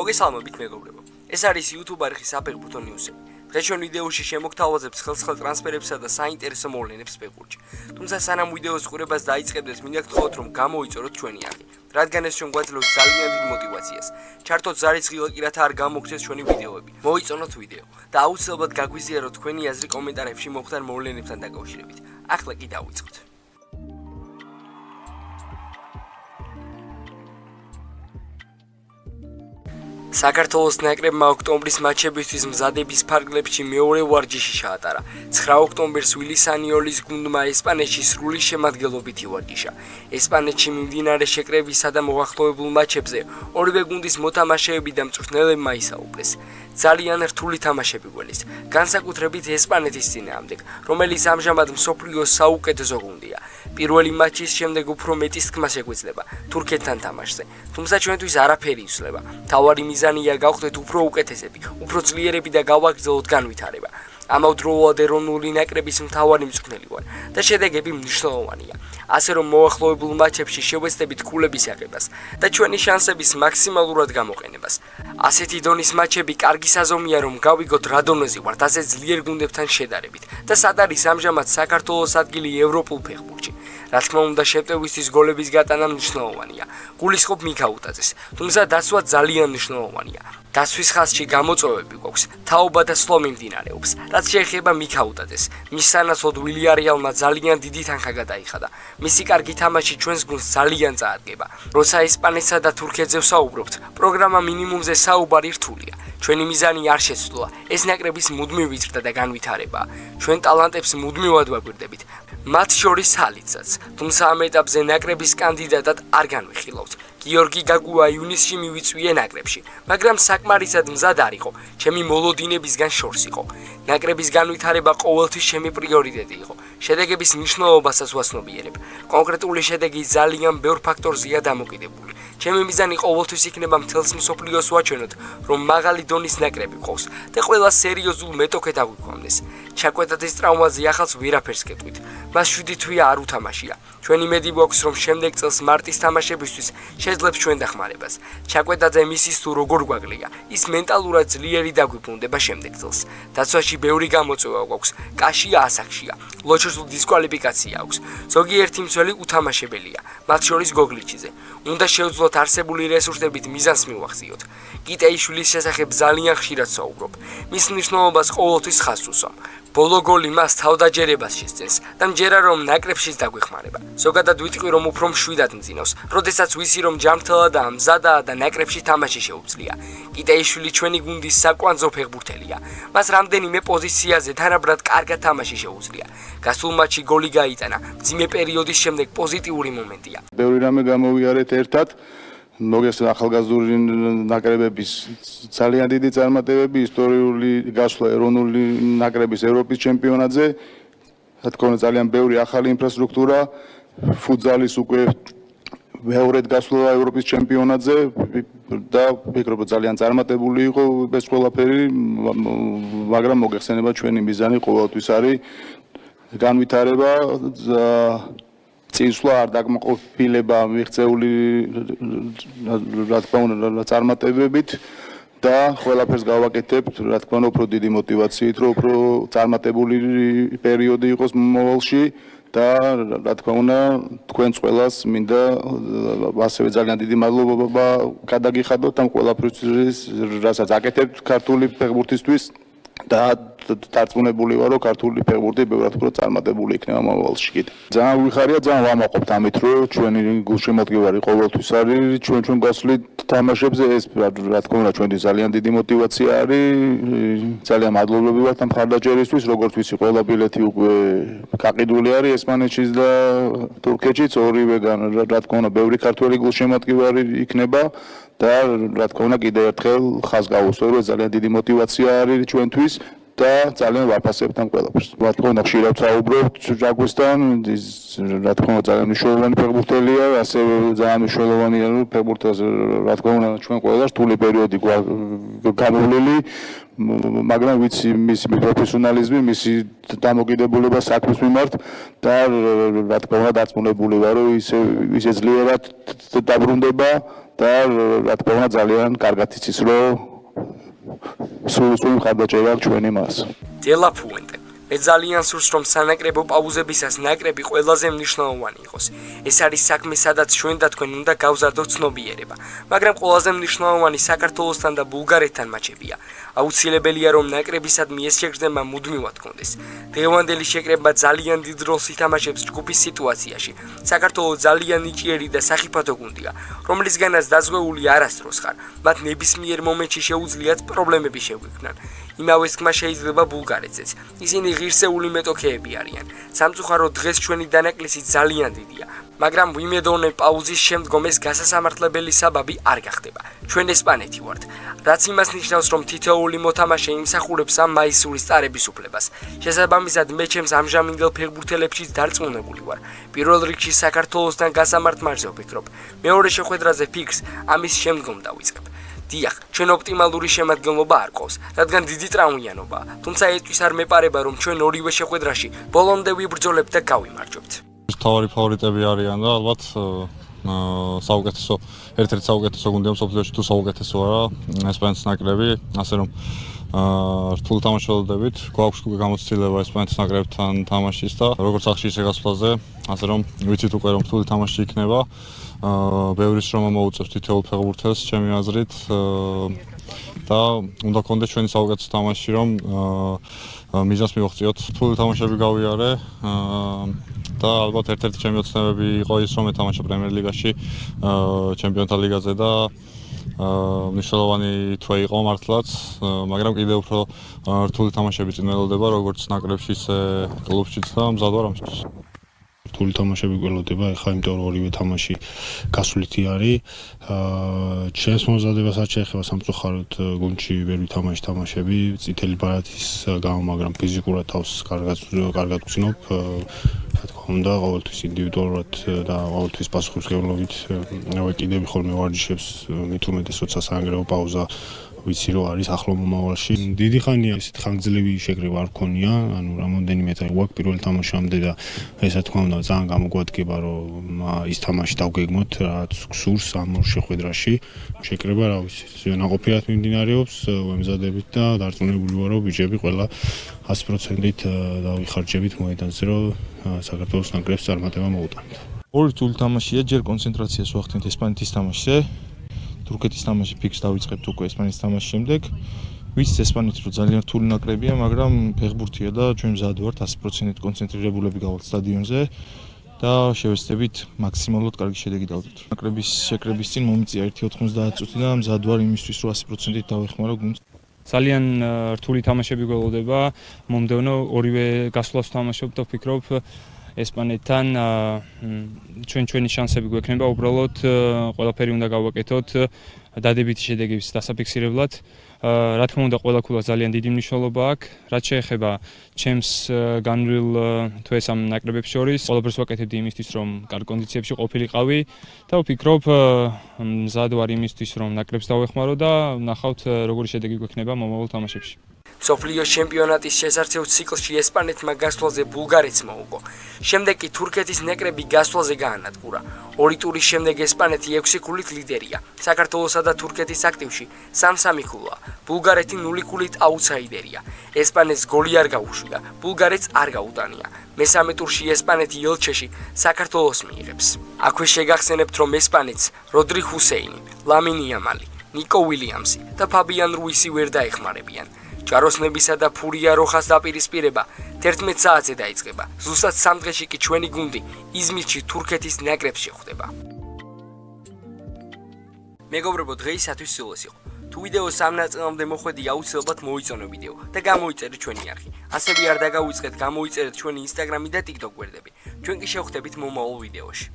მოგესალმებით მეგობრებო. ეს არის YouTube არხი საფეხბურთო ნიუსები. დღეს ჩვენ ვიდეოში შემოგთავაზებთ ხელსხელ ტრანსფერებსა და საინტერესო მოვლენებს ფეხბურთში. თუმცა სანამ ვიდეოს ყურებას დაიწყებდეთ, მინდა გთხოვთ რომ გამოიწოროთ ჩვენი არხი, რადგან ეს ჩვენ გვაძლევს ძალიან დიდ мотивაციას. ჩართოთ ზარისხილ კი რათა არ გამოგცეს ჩვენი ვიდეოები. მოიწონოთ ვიდეო და აუცილებლად გაგვიზიაროთ თქვენი აზრი კომენტარებში მომხდარ მოვლენებთან დაკავშირებით. ახლა კი დავიწყოთ. საქართველოს ნაკრებმა ოქტომბრის მატჩებისთვის მზადების ფარგლებში მეორე ვარჯიში ჩაატარა. 9 ოქტომბერს ვილი სანიოლის გუნდმა ესპანეთში სრული შემადგენლობით ივარჯიშა. ესპანეთში მიმდინარე შეკრებისა და მოახლოებულ მატჩებზე ორივე გუნდის მოთამაშეები და მწვრთნელებმა ისაუბრეს. ძალიან რთული თამაშები გველის, განსაკუთრებით ესპანეთის წინააღმდეგ, რომელიც ამჟამად მსოფლიოს საუკეთესო გუნდია. პირველი მატჩის შემდეგ უფრო მეტის თქმა შეგვეძლება თურქეთთან თამაშზე, თუმცა ჩვენთვის არაფერი იცვლება. თავარი მიზანია გავხდეთ უფრო უკეთესები, უფრო ძლიერები და გავაგრძელოთ განვითარება. ამავდროულად ეროვნული ნაკრების მთავარი მწვრთნელი ვარ და შედეგები მნიშვნელოვანია. ასე რომ მოახლოებულ მატჩებში შევეცდებით ქულების აღებას და ჩვენი შანსების მაქსიმალურად გამოყენებას. ასეთი დონის მატჩები კარგი საზომია რომ გავიგოთ რა დონეზე ვართ ასე ძლიერ გუნდებთან შედარებით და სად არის ამჟამად საქართველოს ადგილი ევროპულ ფეხბურთში. რა თქმა უნდა შემტევისთვის გოლების გატანა მნიშვნელოვანია. გულისხმობ მიქაუტაძეს, თუმცა დაცვა ძალიან მნიშვნელოვანია. დაცვის ხაზში გამოწვევები გვაქვს, თაობა და სლო მიმდინარეობს. რაც შეეხება მიქაუტაძეს, მის სანაცვლოდ ვილიარეალმა ძალიან დიდი თანხა გადაიხადა. მისი კარგი თამაში ჩვენს გუნდს ძალიან წაადგება. როცა ესპანეთსა და თურქეთზე ვსაუბრობთ, პროგრამა მინიმუმზე საუბარი რთულია. ჩვენი მიზანი არ შეცვლა, ეს ნაკრების მუდმივი ზრდა და განვითარება. ჩვენ ტალანტებს მუდმივად ვაგვირდებით. მათ შორის ალიცაც, თუმცა ამ ეტაპზე ნაკრების კანდიდატად არ განვიხილავთ. გიორგი გაგუა ივნისში მივიწვიე ნაკრებში, მაგრამ საკმარისად მზად არ იყო, ჩემი მოლოდინებისგან შორს იყო. ნაკრების განვითარება ყოველთვის ჩემი პრიორიტეტი იყო. შედეგების მნიშვნელობასაც ვაცნობიერებ. კონკრეტული შედეგი ძალიან ბევრ ფაქტორზეა დამოკიდებული. ჩემი მიზანი ყოველთვის იქნება მთელს მსოფლიოს ვაჩვენოთ, რომ მაღალი დონის ნაკრები ყავს და ყველა სერიოზულ მეტოქეთ აგვიქვამდეს. ჩაკვეტაძის ტრავმაზე ახალს ვერაფერს გეტყვით. მას 7 თვე არ უთამაშია. ჩვენი მედი გვაქვს, რომ შემდეგ წელს მარტის თამაშებისთვის შეძლებს ჩვენ დახმარებას. ჩაკვეტაძე მისის თუ როგორ გვაგლია, ის მენტალურად ძლიერი დაგვიბრუნდება შემდეგ წელს. დაცვაში ბევრი გამოწვევა გვაქვს. კაშია ასახშია. ლოჩოსულ დისკვალიფიკაცია აქვს. ზოგიერთი მცველი უთამაშებელია, მათ შორის გოგლიჩიზე. უნდა შევძლოთ არსებული რესურსებით მიზანს მივახციოთ. კიტეიშვილის შესახებ ძალიან ხშირად საუბრობ. მის მნიშვნელობას ყოველთვის ხაზს უსვამ. ბოლო გოლი მას თავდაჯერებას შესწენს და მჯერა რომ ნაკრებშიც დაგვეხმარება. ზოგადად ვიტყვი რომ უფრო მშვიდად მძინავს, როდესაც ვიცი რომ ჯანმრთელადაა, მზადაა და ნაკრებში თამაში შეუძლია. კიტეიშვილი ჩვენი გუნდის საკვანძო ფეხბურთელია. მას რამდენიმე პოზიციაზე თანაბრად კარგად თამაში შეუძლია. გასულ მატჩში გოლი გაიტანა, მძიმე პერიოდის შემდეგ პოზიტიური მომენტია. ბევრი რამე გამოვიარეთ ერთად. მოგესალმებით ახალგაზრდული ნაკრებების ძალიან დიდი წარმატებები, ისტორიული გასვლა ეროვნული ნაკრების ევროპის ჩემპიონატზე. რა თქმა უნდა ძალიან ბევრი ახალი ინფრასტრუქტურა, ფუტზალის უკვე მეორედ გასვლა ევროპის ჩემპიონატზე და ვფიქრობ ძალიან წარმატებული იყო ეს ყველაფერი, მაგრამ მოგეხსენება ჩვენი მიზანი ყოველთვის არის განვითარება წინსვლა არ დაკმაყოფილება მიღწეული რა თქმა უნდა წარმატებებით და ყველაფერს გავაკეთებთ რა თქმა უნდა უფრო დიდი мотивაციით რომ უფრო წარმატებული პერიოდი იყოს მომავალში და რა თქმა უნდა თქვენს ყველას მინდა ასევე ძალიან დიდი მადლობა გადაგიხადოთ ამ ყველაფრის რასაც აკეთებთ ქართული ფეხბურთისთვის და დარწმუნებული ვარ რომ ქართული ფეხბურთი ბევრად უფრო წარმატებული იქნება მომავალში კიდე. ძალიან ვიხარია, ძალიან ვამაყობთ ამით რომ ჩვენი გულშემატკივარი ყოველთვის არის ჩვენ გასვლით თამაშებზე ეს რა თქმა უნდა ჩვენი ძალიან დიდი мотивация არის. ძალიან მადლობები ვართ ამ მხარდაჭერისთვის, როგორც ვიცი ყველა ბილეთი უკვე გაყიდული არის ესპანეთშიც და თურქეთშიც ორივეგან რა თქმა უნდა ბევრი ქართველი გულშემატკივარი იქნება და რა თქმა უნდა კიდევ ერთხელ ხაზს გავუსვრო რომ ძალიან დიდი мотивация არის ჩვენთვის და ძალიან ვაფასებთ ამ ყველაფერს. რა თქმა უნდა, ხშირად საუბრობთ ჯაგვისთან, რა თქმა უნდა, ძალიან მნიშვნელოვანი ფეხბურთელია, ასევე ძალიან მნიშვნელოვანია, რომ ფეხბურთელს რა თქმა უნდა ჩვენ ყველა რთული პერიოდი გამოვლილი, მაგრამ ვიცი მისი პროფესიონალიზმი, მისი დამოკიდებულება საქმის მიმართ და რა თქმა უნდა დარწმუნებული ვარ, რომ ისე ძლიერად დაბრუნდება და რა თქმა უნდა ძალიან კარგად იცის, რომ სულ ხარდაჭერა ჩვენი მას. დელა ფუენტე. მე ძალიან სურს რომ სანაკრებო პაუზებისას ნაკრები ყველაზე მნიშვნელოვანი იყოს. ეს არის საქმე, სადაც ჩვენ და თქვენ უნდა გავზარდოთ ცნობიერება, მაგრამ ყველაზე მნიშვნელოვანი საქართველოსთან და ბულგარეთთან მაჩებია. აუცილებელია რომ ნაკრებისადმი ეს შეგრძნება მუდმივად გქონდეს. დღევანდელი შეკრება ძალიან დიდ როლს ითამაშებს ჯგუფის სიტუაციაში. საქართველოს ძალიან ნიჭიერი და სახიფათო გუნდია, რომლისგანაც დაზღვეული არასდროს ხარ. მათ ნებისმიერ მომენტში შეუძლიათ პრობლემები შეგვიქმნან. იმავეს თქმა შეიძლება ბულგარეთზეც. ისინი ღირსეული მეტოქეები არიან. სამწუხაროდ დღეს ჩვენი დანაკლისი ძალიან დიდია, მაგრამ ვიმედოვნებ პაუზის შემდგომ ეს გასასამართლებელი საბაბი არ გახდება. ჩვენ ესპანეთი ვართ, რაც იმას ნიშნავს, რომ თითოეული მოთამაშე იმსახურებს ამ მაისურის წარების უფლებას. შესაბამისად, მე ჩემს ამჟამინდელ ფეხბურთელებშიც დარწმუნებული ვარ. პირველ რიგში საქართველოსთან გასამართმარზე ვფიქრობ. მეორე შეხვედრაზე ფიქრს ამის შემდგომ დავიწყებ. დიახ, ჩვენ ოპტიმალური შემადგენლობა არ ყავს, რადგან დიდი ტრამვიანობაა, თუმცა ეჭვის არ მეპარება, რომ ჩვენ ორივე შეხვედრაში ბოლომდე ვიბრძოლებთ და გავიმარჯვებთ. თავარი ფავორიტები არიან და ალბათ საუკეთესო ერთ-ერთი საუკეთესო გუნდია მსოფლიოში თუ საუკეთესო არა ესპანეთის ნაკრები, ასე რომ რთული თამაშობდებით, გვაქვს გამოცდილება ესპანეთის ნაკრებთან თამაშის და როგორც ახში ისე გასვლაზე, ასე რომ ვიცით უკვე რომ რთული თამაში იქნება. ბევრი შრომა მოუწევს თითოეულ ფეხბურთელს, ჩემი აზრით და უნდა გქონდეს ჩვენი საუკეთესო თამაში, რომ მიზანს მივაღწიოთ. რთული თამაშები გავიარე და ალბათ ერთ-ერთი ჩემი ოცნებები იყო ის, რომ ეთამაშა პრემიერ ლიგაში, ჩემპიონთა ლიგაზე და მნიშვნელოვანი თვე იყო მართლაც, მაგრამ კიდევ უფრო რთული თამაშები წინ ველოდება, როგორც ნაკრებში, ისე კლუბშიც და მზად ვარ ამისთვის. რთული თამაშები გველოდება, ეხლა იმიტომ რომ ორივე თამაში გასვლითი არის. ჩემს მომზადებას არ შეეხება სამწუხაროდ გუნდში ვერ ვითამაში თამაშები, წითელი ბარათის გამო, მაგრამ ფიზიკურად თავს კარგად ვცნობ. რა თქმა უნდა, ყოველთვის ინდივიდუალურად და ყოველთვის პასუხისმგებლობით ვეკიდები ხოლმე ვარჯიშებს, მით უმეტეს როცა საანგრევო პაუზა ვიცი რომ არის ახლო მომავალში. დიდი ხანია ესეთ ხანგრძლივი შეკრება არ მქონია, ანუ რამოდენიმე წელი გვაქვს პირველ თამაშამდე და ესა თქმა უნდა ძალიან გამოგვადგება რომ ის თამაში დავგეგმოთ, რაც გსურს ამ ორ შეხვედრაში. შეკრება რა ვიცი, ნაყოფიერად მიმდინარეობს, ვემზადებით და დარწმუნებული ვარ რომ ბიჭები ყველა 100%-ით დავიხარჯებით მოედანზე, რომ საქართველოს ნაკრებს წარმატება მოუტანთ. ორი რთული თამაშია, ჯერ კონცენტრაციას ვახდენთ ესპანეთის თამაშზე. თურქეთის თამაში ფიქს დავიწყებთ უკვე ესპანეთის თამაშის შემდეგ. ვიცით ესპანეთი რომ ძალიან რთული ნაკრებია, მაგრამ ფეხბურთია და ჩვენ მზად ვართ 100% კონცენტრირებულები გავალთ სტადიონზე და შევეცდებით მაქსიმალურად კარგი შედეგი დავდოთ. ნაკრების შეკრების წინ მომიწია 1:90 წუთი და მზად ვარ იმისთვის რომ 100%-ით დავეხმარო გუნდს. ძალიან რთული თამაშები გველოდება, მომდევნო ორივე გასვლას ვთამაშობ და ვფიქრობ ესპანეთთან ჩვენი შანსები გვექნება, უბრალოდ ყველაფერი უნდა გავაკეთოთ დადებითი შედეგების დასაფიქსირებლად. რა თქმა უნდა, ყველა ქულას ძალიან დიდი მნიშვნელობა აქვს. რაც შეეხება ჩემს განვლილ თვეს ამ ნაკრებებს შორის, ყველაფერს ვაკეთებდი იმისთვის, რომ კარგ კონდიციებში ყოფილიყავი და ვფიქრობ, მზად ვარ იმისთვის, რომ ნაკრებს დავეხმარო და ვნახავთ როგორი შედეგი გვექნება მომავალ თამაშებში. მსოფლიოს ჩემპიონატის შესარჩევ ციკლში ესპანეთმა გასვლაზე ბულგარეთს მოუგო. შემდეგ კი თურქეთის ნაკრები გასვლაზე გაანადგურა. ორი ტურის შემდეგ ესპანეთი 6 ქულით ლიდერია. საქართველოსა და თურქეთის აქტივში 3-3 ქულა. ბულგარეთი 0 ქულით აუთსაიდერია. ესპანეთს გოლი არ გაუშვია, ბულგარეთს არ გაუტანია. მესამე ტურში ესპანეთი ელჩეში საქართველოს მიიღებს. აქვე შეგახსენებთ, რომ ესპანეთს როდრი ჰუსეინი, ლამინი ამალი, ნიკო უილიამსი და ფაბიან რუისი ვერ დაეხმარებიან. ჯაროსნებისა და ფურია როხას დაპირისპირება 11 საათზე დაიწყება. ზუსტად 3 დღეში კი ჩვენი გუნდი იზმირში თურქეთის ნაკრებს შეხვდება. მეგობრებო, დღეისათვის სულ ეს იყო. თუ ვიდეოს ამ ნაწილამდე მოხვედი, აუცილებლად მოიწონო ვიდეო და გამოიწერეთ ჩვენი არხი. ასევე არ დაგავიწყეთ, გამოიწერეთ ჩვენი Instagram-ი და TikTok გვერდები. ჩვენ კი შევხვდებით მომავალ ვიდეოში.